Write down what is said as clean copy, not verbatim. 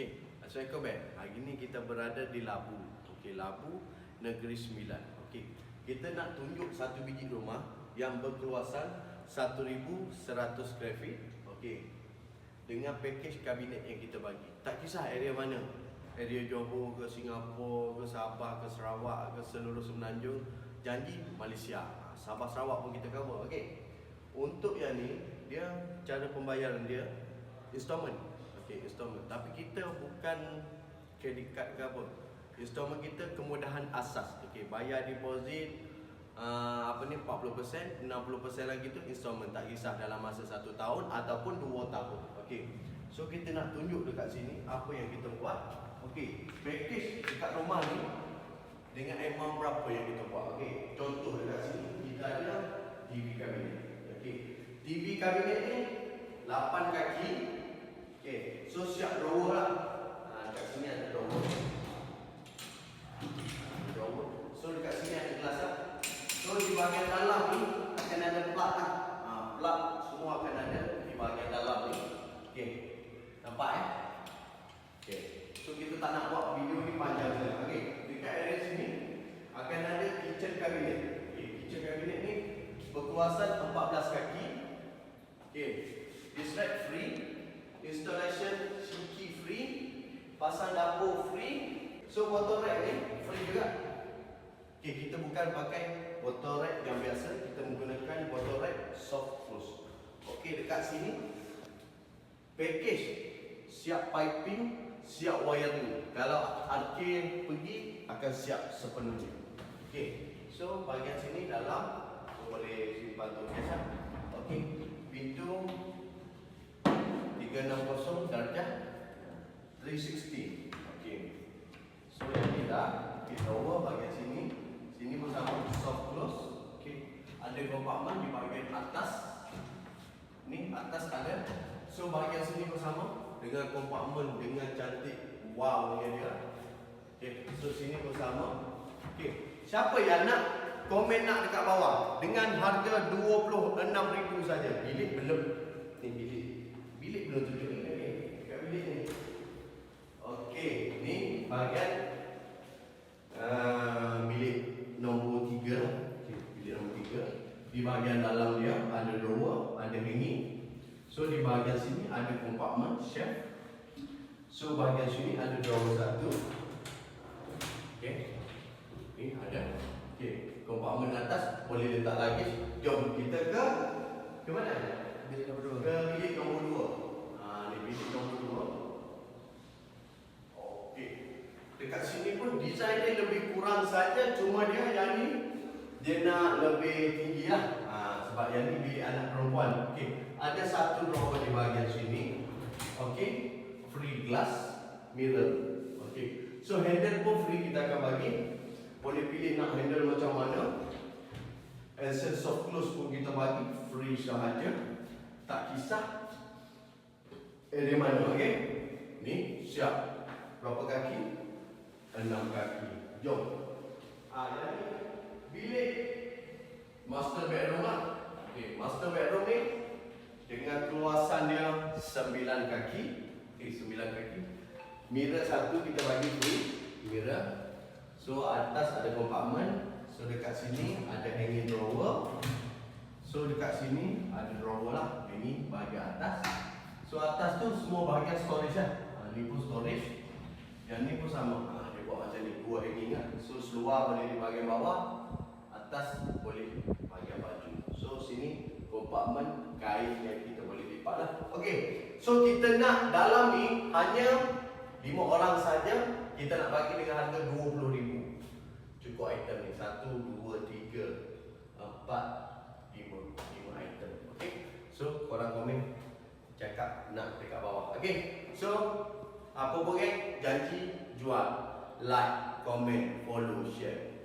Okey, Assalamualaikum Ben. Hari ni kita berada di Labu. Okey, Labu Negeri Sembilan. Okey, kita nak tunjuk satu biji rumah yang berkeluasan 1100 square feet. Okey. Dengan package kabinet yang kita bagi. Tak kisah area mana. Area Johor ke Singapura ke Sabah ke Sarawak ke seluruh Semenanjung. Janji Malaysia. Sabah Sarawak pun kita cover. Okey. Untuk yang ni, dia cara pembayaran dia installment. Okey, installment. Tapi kita bukan credit card ke apa. Installment kita kemudahan asas. Okey, bayar deposit 40%, 60% lagi tu installment. Tak kisah dalam masa 1 tahun ataupun 2 tahun. Okey. So kita nak tunjuk dekat sini apa yang kita buat. Okey, package dekat rumah ni dengan amount berapa yang kita buat. Okey, contoh dekat sini kita ada TV kabinet. Okey, TV kabinet ni 8 kaki. Okey, so siap drawer lah. Dekat sini ada drawer. So dekat sini ada gelas lah. So di bahagian dalam ni akan ada plug lah. Plug semua akan ada di bahagian dalam ni. Okey, nampak Okey, so kita tak nak buat video ni panjang sangat. Okey, dekat area sini akan ada kitchen cabinet. Okey, kitchen cabinet ni berkuasaan 14 kaki. Okey, disk rack free, installation key free, pasang dapur free. So botol rack ni free juga. Okey, kita bukan pakai botol rack yang biasa, kita menggunakan botol rack soft close. Okey, dekat sini package siap piping, siap wiring. Kalau arkil pergi akan siap sepenuhnya. Okey, so bahagian sini dalam boleh simpan tu biasa. Okey, pintu 360 darjah 360. Okey, so yang ni dah kita over bahagian sini. Sini pun sama soft close. Okey, ada compartment di bahagian atas. Ni atas ada. So bahagian sini pun sama dengan compartment dengan cantik. Wow nya dia. Okey, so sini pun sama. Okey, siapa yang nak komen nak dekat bawah dengan harga 26,000 saja. Bilik belum. Ni bilik. Bilik belum tunjuk ni. Dekat bilik ni. Okey, ni bahagian bilik nombor 3. Okey, bilik nombor 3. Di bahagian dalam dia ada drawer, ada hanging. So di bahagian sini ada compartment shelf. So bahagian sini ada drawer satu. Okey. Ni ada. Okey, compartment atas boleh letak lagi. Jom kita ke mana? Bilik nombor 2. Ke bilik nombor 2. Ni bilik nombor 2. Okey. Dekat sini pun desain dia lebih kurang saja, cuma dia yang ni dia nak lebih tinggi lah. Sebab yang ni bilik anak perempuan. Okey, ada satu drawer di bahagian sini. Okey, free glass mirror. Okey, so handle pun free kita akan bagi. Boleh pilih nak handle macam mana. Access soft close pun kita bagi free sahaja. Tak kisah area mana. Okey, ni siap. Berapa kaki? 6 kaki. Jom. Yang ni bilik master bedroom lah. Okey, master bedroom ni dengan keluasan dia 9 kaki. Okey, 9 kaki. Mirror satu kita bagi free. Mirror. So atas ada compartment. So dekat sini ada hanging drawer. So dekat sini ada drawer lah. Ini bahagian atas. So atas tu semua bahagian storage lah. Ni pun storage. Yang ni pun sama. Dia buat macam ni. Dua hanging lah. So seluar boleh di bahagian bawah. Atas boleh bahagian baju. So sini compartment kain yang kita boleh lipat lah. Okey, so kita nak dalam ni hanya 5 orang saja. Kita nak bagi dengan harga 20,000. Cukup item ni 1, 2, 3, 4, 5 item. Okey, so korang komen cakap nak dekat bawah. Okey, so apa pun janji jual. Like, comment, follow, share.